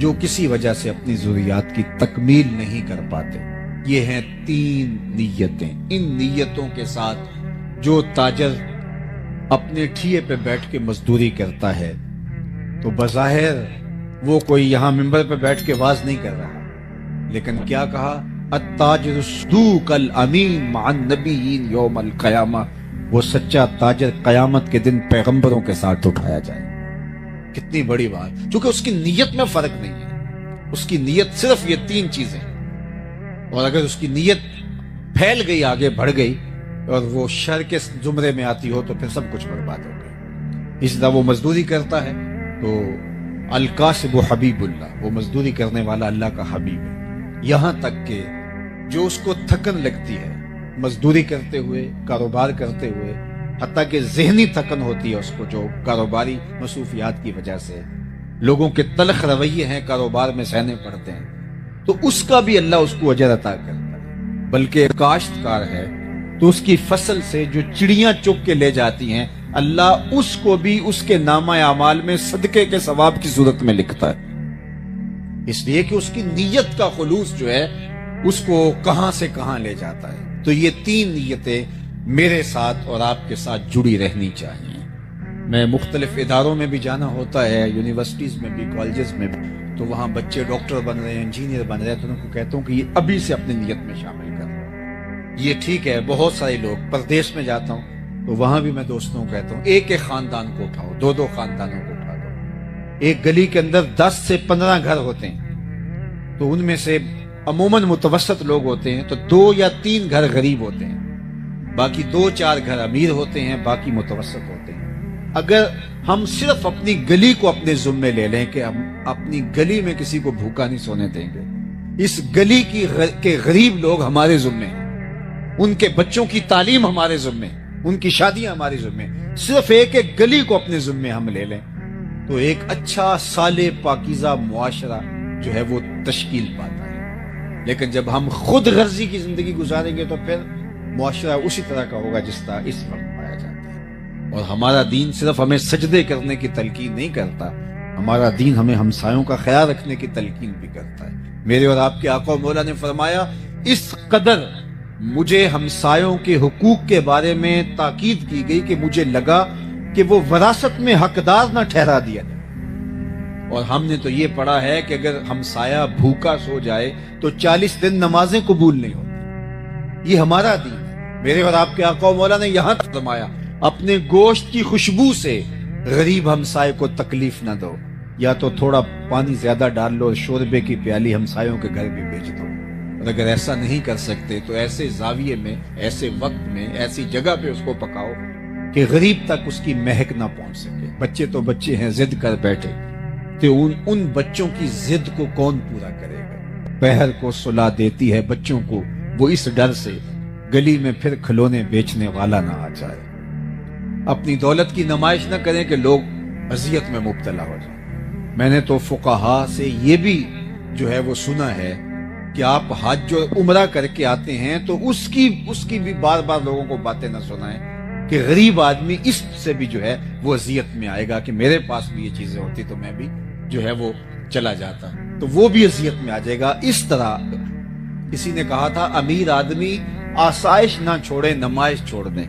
جو کسی وجہ سے اپنی ضروریات کی تکمیل نہیں کر پاتے۔ یہ ہیں 3 نیتیں۔ ان نیتوں کے ساتھ جو تاجر اپنے ٹھیے پہ بیٹھ کے مزدوری کرتا ہے تو بظاہر وہ کوئی یہاں ممبر پہ بیٹھ کے واز نہیں کر رہا، لیکن کیا کہا؟ التاجر الصدوق الامین مع النبیین یوم القیامہ، وہ سچا تاجر قیامت کے دن پیغمبروں کے ساتھ اٹھایا جائے۔ کتنی بڑی بات، چونکہ اس کی نیت میں فرق نہیں ہے، اس کی نیت صرف یہ 3 چیزیں، اور اگر اس کی نیت پھیل گئی، آگے بڑھ گئی اور وہ شر کے زمرے میں آتی ہو تو پھر سب کچھ برباد ہو گیا۔ اس طرح وہ مزدوری کرتا ہے تو الکاسب حبیب اللہ، وہ مزدوری کرنے والا اللہ کا حبیب ہے، یہاں تک کہ جو اس کو تھکن لگتی ہے مزدوری کرتے ہوئے، کاروبار کرتے ہوئے، حتیٰ کہ ذہنی تھکن ہوتی ہے اس کو جو کاروباری مصروفیات کی وجہ سے، لوگوں کے تلخ رویے ہیں کاروبار میں سہنے پڑتے ہیں، تو اس کا بھی اللہ اس کو اجر عطا کرتا ہے۔ بلکہ کاشتکار ہے تو اس کی فصل سے جو چڑیاں چگ کے لے جاتی ہیں، اللہ اس کو بھی اس کے نامہ اعمال میں صدقے کے ثواب کی صورت میں لکھتا ہے، اس لیے کہ اس کی نیت کا خلوص جو ہے اس کو کہاں سے کہاں لے جاتا ہے۔ تو یہ 3 نیتیں میرے ساتھ اور آپ کے ساتھ جڑی رہنی چاہیے۔ میں مختلف اداروں میں بھی جانا ہوتا ہے، یونیورسٹیز میں بھی، کالجز میں بھی، تو وہاں بچے ڈاکٹر بن رہے ہیں، انجینئر بن رہے ہیں، تو ان کو کہتا ہوں کہ یہ ابھی سے اپنی نیت میں شامل کر، یہ ٹھیک ہے۔ بہت سارے لوگ پردیس میں جاتا ہوں تو وہاں بھی میں دوستوں کو کہتا ہوں ایک ایک خاندان کو اٹھاؤ، دو دو خاندانوں کو اٹھا دو۔ ایک گلی کے اندر 10 سے 15 گھر ہوتے ہیں، تو ان میں سے عموماً متوسط لوگ ہوتے ہیں، تو 2 یا 3 گھر غریب ہوتے ہیں، باقی 2-4 گھر امیر ہوتے ہیں، باقی متوسط ہوتے ہیں۔ اگر ہم صرف اپنی گلی کو اپنے ذمے لے لیں کہ ہم اپنی گلی میں کسی کو بھوکا نہیں سونے دیں گے، اس گلی کے غریب لوگ ہمارے ذمے ہیں، ان کے بچوں کی تعلیم ہمارے ذمے، ان کی شادیاں ہمارے ذمے، صرف ایک ایک گلی کو اپنے ذمے ہم لے لیں تو ایک اچھا صالح پاکیزہ معاشرہ جو ہے وہ تشکیل پاتا ہے۔ لیکن جب ہم خود غرضی کی زندگی گزاریں گے تو پھر معاشرہ اسی طرح کا ہوگا جس طرح اس وقت پایا جاتا ہے۔ اور ہمارا دین صرف ہمیں سجدے کرنے کی تلقین نہیں کرتا، ہمارا دین ہمیں ہمسایوں کا خیال رکھنے کی تلقین بھی کرتا ہے۔ میرے اور آپ کے آقا و مولا نے فرمایا اس قدر مجھے ہمسایوں کے حقوق کے بارے میں تاکید کی گئی کہ مجھے لگا کہ وہ وراثت میں حقدار نہ ٹھہرا دیا جائے۔ اور ہم نے تو یہ پڑھا ہے کہ اگر ہمسایہ بھوکا سو جائے تو 40 دن نمازیں قبول نہیں ہوتی۔ یہ ہمارا دین ہے۔ میرے اور آپ کے آقا و مولا نے یہاں فرمایا اپنے گوشت کی خوشبو سے غریب ہمسائے کو تکلیف نہ دو، یا تو تھوڑا پانی زیادہ ڈال لو اور شوربے کی پیالی ہمسایوں کے گھر بھی بھیج دو۔ اور اگر ایسا نہیں کر سکتے تو ایسے زاویے میں، ایسے وقت میں، ایسی جگہ پہ اس کو پکاؤ کہ غریب تک اس کی مہک نہ پہنچ سکے۔ بچے تو بچے ہیں، ضد کر بیٹھے تو ان بچوں کی ضد کو کون پورا کرے گا؟ پہر کو صلا دیتی ہے بچوں کو وہ اس ڈر سے گلی میں پھر کھلونے بیچنے والا نہ آ جائے۔ اپنی دولت کی نمائش نہ کریں کہ لوگ اذیت میں مبتلا ہو جائیں۔ میں نے تو فقہا سے یہ بھی جو ہے وہ سنا ہے کہ آپ حج اور عمرہ کر کے آتے ہیں تو اس کی بھی بار بار لوگوں کو باتیں نہ سنائیں کہ غریب آدمی اس سے بھی جو ہے وہ اذیت میں آئے گا کہ میرے پاس بھی یہ چیزیں ہوتی تو میں بھی جو ہے وہ چلا جاتا، تو وہ بھی اذیت میں آ جائے گا۔ اس طرح کسی نے کہا تھا امیر آدمی آسائش نہ چھوڑے نمائش چھوڑ دیں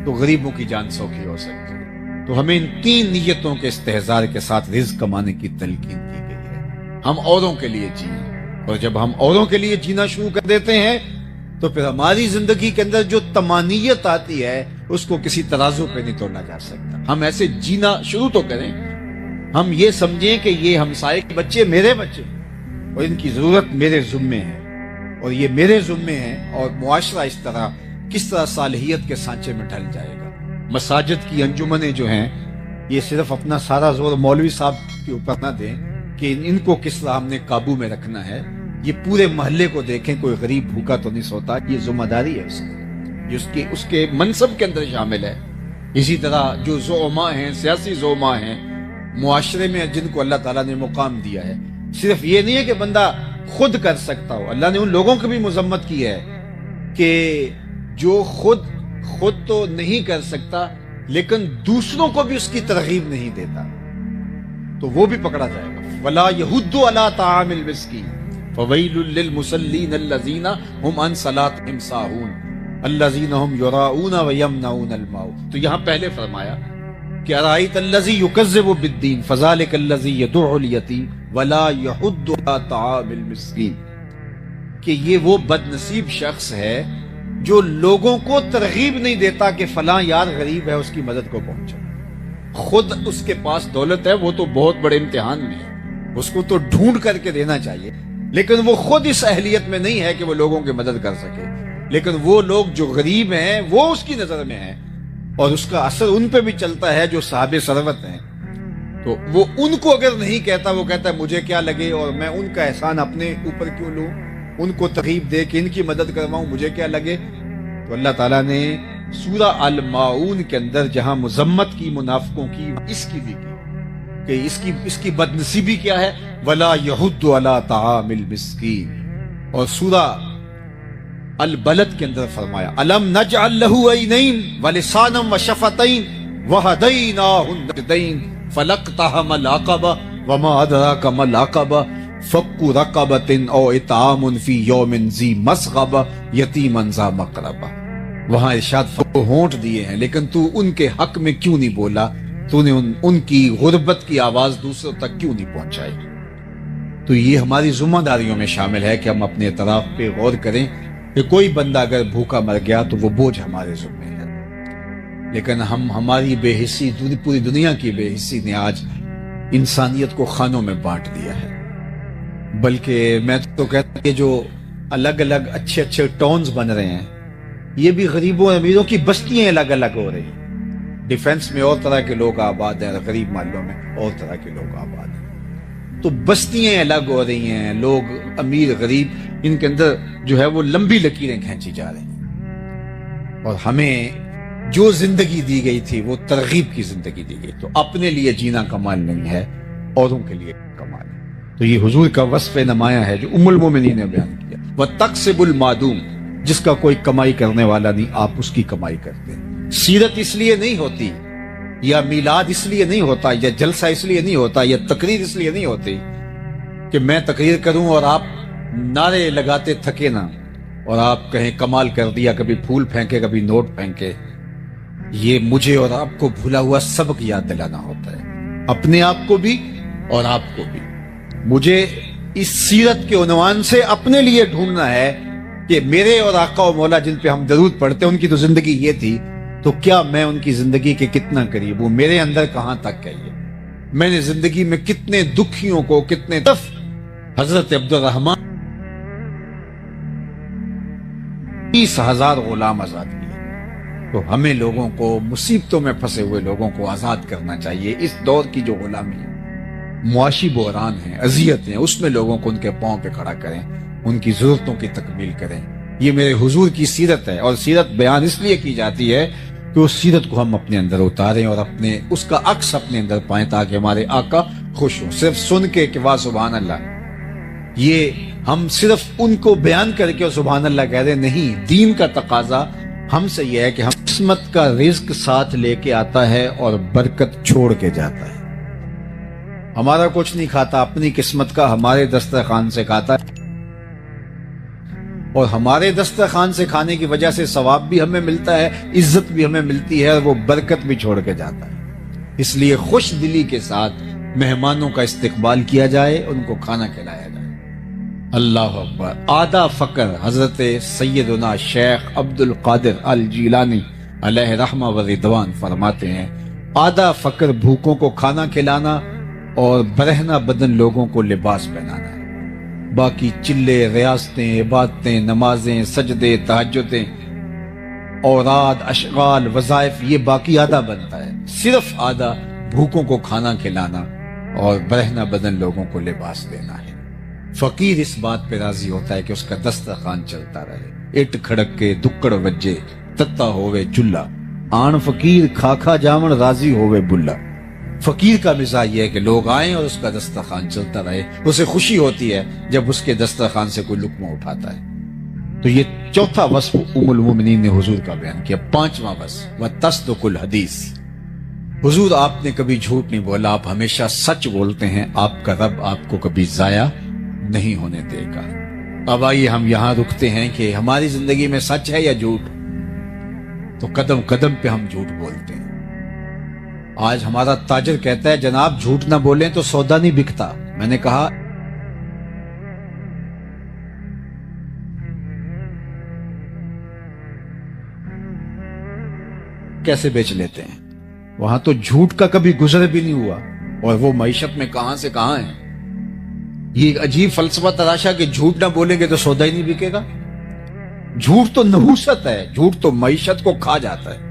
تو غریبوں کی جان سوکھی ہو سکتی ہے۔ تو ہمیں ان 3 نیتوں کے استحضار کے ساتھ رزق کمانے کی تلقین کی گئی ہے۔ ہم اوروں کے لیے جئیں، اور جب ہم اوروں کے لیے جینا شروع کر دیتے ہیں تو پھر ہماری زندگی کے اندر جو طمانینت آتی ہے اس کو کسی ترازو پہ نہیں توڑنا جا سکتا۔ ہم ایسے جینا شروع تو کریں، ہم یہ سمجھیں کہ یہ ہمسائے کے بچے میرے بچے اور ان کی ضرورت میرے ذمے ہے اور یہ میرے ذمے ہیں، اور معاشرہ اس طرح کس طرح صالحیت کے سانچے میں ڈھل جائے گا۔ مساجد کی انجمنیں جو ہیں یہ صرف اپنا سارا زور مولوی صاحب کے اوپر نہ دیں کہ ان کو کس طرح ہم نے قابو میں رکھنا ہے، یہ پورے محلے کو دیکھیں کوئی غریب بھوکا تو نہیں سوتا، یہ ذمہ داری ہے اس کی، اس کے منصب کے اندر شامل ہے۔ اسی طرح جو زعماء ہیں، سیاسی زعماء ہیں معاشرے میں جن کو اللہ تعالیٰ نے مقام دیا ہے، صرف یہ نہیں ہے کہ بندہ خود کر سکتا ہو، اللہ نے ان لوگوں کی بھی مذمت کی ہے کہ جو خود تو نہیں کر سکتا لیکن دوسروں کو بھی اس کی ترغیب نہیں دیتا تو وہ بھی پکڑا جائے گا۔ وَلَا يَحُضُّ عَلَىٰ طَعَامِ الْمِسْكِينِ فَوَيْلٌ لِّلْمُصَلِّينَ الَّذِينَ هُمْ عَنْ صَلَاتِهِمْ سَاهُونَ الَّذِينَ هُمْ يُرَاءُونَ وَيَمْنَعُونَ الْمَاعُونَ۔ تو یہاں پہلے فرمایا کہ أَرَأَيْتَ الَّذِي يُكَذِّبُ بِالدِّينِ فَذَلِكَ الَّذِي يَدُعُّ الْيَتِيمَ وَلَا يَحُضُّ عَلَىٰ طَعَامِ الْمِسْكِينِ، کہ یہ وہ بد نصیب شخص ہے جو لوگوں کو ترغیب نہیں دیتا کہ فلاں یار غریب ہے اس کی مدد کو پہنچا۔ خود اس کے پاس دولت ہے، وہ تو بہت بڑے امتحان میں ہے، اس کو تو ڈھونڈ کر کے دینا چاہیے، لیکن وہ خود اس اہلیت میں نہیں ہے کہ وہ لوگوں کی مدد کر سکے۔ لیکن وہ لوگ جو غریب ہیں وہ اس کی نظر میں ہیں اور اس کا اثر ان پہ بھی چلتا ہے جو صاحب ثروت ہیں، تو وہ ان کو اگر نہیں کہتا، وہ کہتا ہے مجھے کیا لگے اور میں ان کا احسان اپنے اوپر کیوں لوں، ان کو ترغیب دے کہ ان کی مدد کرواؤں، مجھے کیا لگے۔ تو اللہ تعالیٰ نے سورہ الماعون کے اندر جہاں مذمت کی منافقوں کی، اس کی بھی کی کہ اس کی بدنصیبی کیا ہے، وَلَا يَحُضُّ عَلَىٰ طَعَامِ الْمِسْكِينِ۔ اور سورہ البلد کے اندر فرمایا أَلَمْ نَجْعَلْ لَهُ عَيْنَيْنِ وَلِسَانًا وَشَفَتَيْنِ وَهَدَيْنَاهُ النَّجْدَيْنِ فَلَاقْتَحَمَ الْعَقَبَةَ وَمَا أَدْرَاكَ مَا الْعَقَبَةُ فَكُّ رَقَبَةٍ أَوْ إِطْعَامٌ فِي يَوْمٍ ذِي مَسْغَبَةٍ يَتِيمًا ذَا مَقْرَبَةٍ۔ وہاں ارشاد ہونٹ دیے ہیں لیکن تو ان کے حق میں کیوں نہیں بولا تو نے ان کی غربت کی آواز دوسروں تک کیوں نہیں پہنچائی؟ تو یہ ہماری ذمہ داریوں میں شامل ہے کہ ہم اپنے اعتراف پہ غور کریں کہ کوئی بندہ اگر بھوکا مر گیا تو وہ بوجھ ہمارے ذمہ ہے، لیکن ہماری بے حسی، پوری دنیا کی بے حسی نے آج انسانیت کو خانوں میں بانٹ دیا ہے۔ بلکہ میں تو کہتا ہوں کہ جو الگ الگ اچھے اچھے ٹاؤنز بن رہے ہیں، یہ بھی غریبوں اور امیروں کی بستیاں الگ الگ ہو رہی ہیں۔ ڈیفنس میں اور طرح کے لوگ آباد ہیں، غریب محلوں میں اور طرح کے لوگ آباد ہیں، تو بستیاں الگ ہو رہی ہیں، لوگ امیر غریب ان کے اندر جو ہے وہ لمبی لکیریں کھینچی جا رہی ہیں۔ اور ہمیں جو زندگی دی گئی تھی وہ ترغیب کی زندگی دی گئی، تو اپنے لیے جینا کمال نہیں ہے، اوروں کے لیے کمال ہے۔ تو یہ حضور کا وصف نمایاں ہے جو ام المومنین نے بیان کیا، وَتَقْسِبُ الْمَعْدُومِ، جس کا کوئی کمائی کرنے والا نہیں، آپ اس کی کمائی کرتے ہیں۔ سیرت اس لیے نہیں ہوتی، یا میلاد اس لیے نہیں ہوتا، یا جلسہ اس لیے نہیں ہوتا، یا تقریر اس لیے نہیں ہوتی کہ میں تقریر کروں اور آپ نعرے لگاتے تھکے نہ، اور آپ کہیں کمال کر دیا، کبھی پھول پھینکے کبھی نوٹ پھینکے۔ یہ مجھے اور آپ کو بھولا ہوا سبق یاد دلانا ہوتا ہے، اپنے آپ کو بھی اور آپ کو بھی۔ مجھے اس سیرت کے عنوان سے اپنے لیے ڈھونڈنا ہے کہ میرے اور آقا و مولا جن پہ ہم درود پڑھتے ہیں ان کی تو زندگی یہ تھی، تو کیا میں ان کی زندگی کے کتنا قریب ہوں، میرے اندر کہاں تک ہے یہ، میں نے زندگی میں کتنے دکھیوں کو، کتنے دف حضرت عبد الرحمن 30,000 غلام آزاد کیے۔ تو ہمیں لوگوں کو، مصیبتوں میں پھنسے ہوئے لوگوں کو آزاد کرنا چاہیے۔ اس دور کی جو غلامی ہے، معاشی بحران ہیں، اذیت ہیں، اس میں لوگوں کو ان کے پاؤں پہ کھڑا کریں، ان کی ضرورتوں کی تکمیل کریں۔ یہ میرے حضور کی سیرت ہے، اور سیرت بیان اس لیے کی جاتی ہے کہ اس سیرت کو ہم اپنے اندر اتاریں اور اپنے اس کا عکس اپنے اندر پائیں، تاکہ ہمارے آقا خوش ہوں۔ صرف سن کے کہ واہ سبحان اللہ، یہ ہم صرف ان کو بیان کر کے سبحان اللہ کہہ رہے نہیں۔ دین کا تقاضا ہم سے یہ ہے کہ ہم قسمت کا رزق ساتھ لے کے آتا ہے اور برکت چھوڑ کے جاتا ہے۔ ہمارا کچھ نہیں کھاتا، اپنی قسمت کا ہمارے دسترخوان سے کھاتا ہے، اور ہمارے دسترخوان سے کھانے کی وجہ سے ثواب بھی ہمیں ملتا ہے، عزت بھی ہمیں ملتی ہے، اور وہ برکت بھی چھوڑ کے جاتا ہے۔ اس لیے خوش دلی کے ساتھ مہمانوں کا استقبال کیا جائے، ان کو کھانا کھلایا جائے۔ اللہ اکبر۔ آدھا فقر حضرت سیدنا شیخ عبد القادر الجیلانی علیہ رحمہ و رضوان فرماتے ہیں، آدھا فقر بھوکوں کو کھانا کھلانا اور برہنہ بدن لوگوں کو لباس پہنانا ہے۔ باقی چلے، ریاستیں، عبادتیں، نمازیں، سجدے، تہجدیں، اوراد، اشغال، وظائف، یہ باقی آدھا بنتا ہے۔ صرف آدھا بھوکوں کو کھانا کھلانا اور برہنہ بدن لوگوں کو لباس دینا ہے۔ فقیر اس بات پہ راضی ہوتا ہے کہ اس کا دسترخوان چلتا رہے، اٹ کھڑک کے دکڑ وجے تتا ہوئے چلہ، آن فقیر کھا کھا جامن راضی ہوئے بلا۔ فقیر کا مزاج یہ ہے کہ لوگ آئیں اور اس کا دسترخوان چلتا رہے، اسے خوشی ہوتی ہے جب اس کے دسترخوان سے کوئی لقمہ اٹھاتا ہے۔ تو یہ چوتھا وصف ام المومنین نے حضور کا بیان کیا۔ پانچواں وصف وتصدق الحدیث، حضور آپ نے کبھی جھوٹ نہیں بولا، آپ ہمیشہ سچ بولتے ہیں، آپ کا رب آپ کو کبھی ضائع نہیں ہونے دے گا۔ اب آئیے ہم یہاں رکتے ہیں کہ ہماری زندگی میں سچ ہے یا جھوٹ؟ تو قدم قدم پہ ہم جھوٹ بولتے ہیں۔ آج ہمارا تاجر کہتا ہے جناب جھوٹ نہ بولیں تو سودا نہیں بکتا۔ میں نے کہا کیسے بیچ لیتے ہیں؟ وہاں تو جھوٹ کا کبھی گزر بھی نہیں ہوا، اور وہ معیشت میں کہاں سے کہاں ہے۔ یہ ایک عجیب فلسفہ تراشا کہ جھوٹ نہ بولیں گے تو سودا ہی نہیں بکے گا۔ جھوٹ تو نحوست ہے، جھوٹ تو معیشت کو کھا جاتا ہے،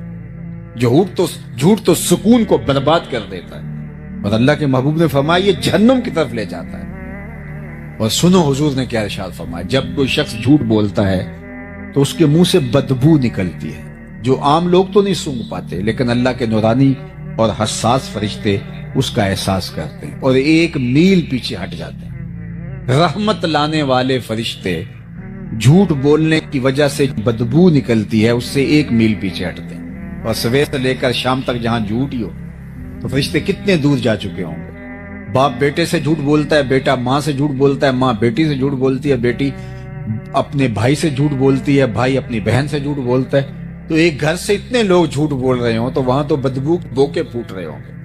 جھوٹ تو سکون کو برباد کر دیتا ہے، اور اللہ کے محبوب نے فرمایا یہ جہنم کی طرف لے جاتا ہے۔ اور سنو حضور نے کیا ارشاد فرمایا، جب کوئی شخص جھوٹ بولتا ہے تو اس کے منہ سے بدبو نکلتی ہے، جو عام لوگ تو نہیں سونگھ پاتے، لیکن اللہ کے نورانی اور حساس فرشتے اس کا احساس کرتے ہیں اور 1 میل پیچھے ہٹ جاتے ہیں۔ رحمت لانے والے فرشتے جھوٹ بولنے کی وجہ سے بدبو نکلتی ہے، اس سے 1 میل پیچھے ہٹتے ہیں، اور صبح سے لے کر شام تک جہاں جھوٹ ہی ہو تو فرشتے کتنے دور جا چکے ہوں گے۔ باپ بیٹے سے جھوٹ بولتا ہے، بیٹا ماں سے جھوٹ بولتا ہے، ماں بیٹی سے جھوٹ بولتی ہے، بیٹی اپنے بھائی سے جھوٹ بولتی ہے، بھائی اپنی بہن سے جھوٹ بولتا ہے۔ تو ایک گھر سے اتنے لوگ جھوٹ بول رہے ہوں تو وہاں تو بدبو بوکے پھوٹ رہے ہوں گے۔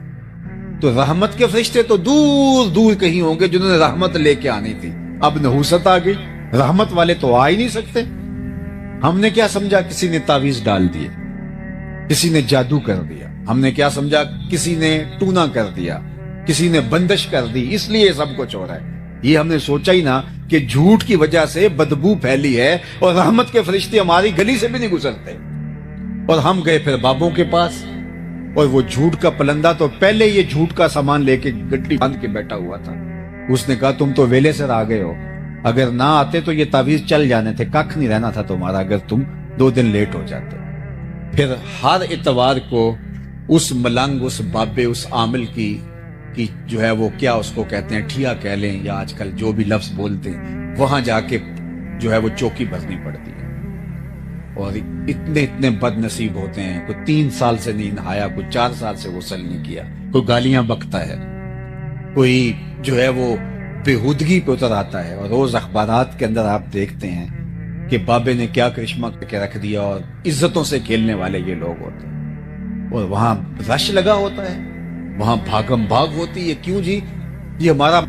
تو رحمت کے فرشتے تو دور دور کہیں ہوں گے جنہوں نے رحمت لے کے آنی تھی. اب نحوست آ گئی, رحمت والے تو آ ہی نہیں سکتے. ہم نے کیا سمجھا کسی نے تعویذ ڈال دیے, کسی نے جادو کر دیا. ہم نے کیا سمجھا کسی نے ٹونا کر دیا, کسی نے بندش کر دی, اس لیے سب کچھ ہو رہا ہے. یہ ہم نے سوچا ہی نہ کہ جھوٹ کی وجہ سے بدبو پھیلی ہے اور رحمت کے فرشتے ہماری گلی سے بھی نہیں گزرتے. اور ہم گئے پھر بابوں کے پاس, اور وہ جھوٹ کا پلندہ تو پہلے یہ جھوٹ کا سامان لے کے گٹی باندھ کے بیٹھا ہوا تھا. اس نے کہا تم تو ویلے سے آ گئے ہو, اگر نہ آتے تو یہ تعویذ چل جانے تھے, ککھ نہیں رہنا تھا تمہارا اگر تم 2 دن لیٹ ہو جاتے. پھر ہر اتوار کو اس ملنگ, اس بابے, اس عامل کی جو ہے وہ کیا اس کو کہتے ہیں, ٹھیا کہہ لیں یا آج کل جو بھی لفظ بولتے ہیں, وہاں جا کے جو ہے وہ چوکی بھرنی پڑتی ہے. اور اتنے بد نصیب ہوتے ہیں, کوئی 3 سال سے نہیں نہایا, کوئی 4 سال سے غسل نہیں کیا, کوئی گالیاں بکتا ہے, کوئی جو ہے وہ بےہودگی پہ اتر آتا ہے. اور روز اخبارات کے اندر آپ دیکھتے ہیں کہ بابے نے کیا کرشمہ کر کے رکھ دیا, اور عزتوں سے کھیلنے والے یہ لوگ ہوتے ہیں. اور وہاں رش لگا ہوتا ہے, وہاں بھاگم بھاگ ہوتی ہے. کیوں جی؟ یہ ہمارا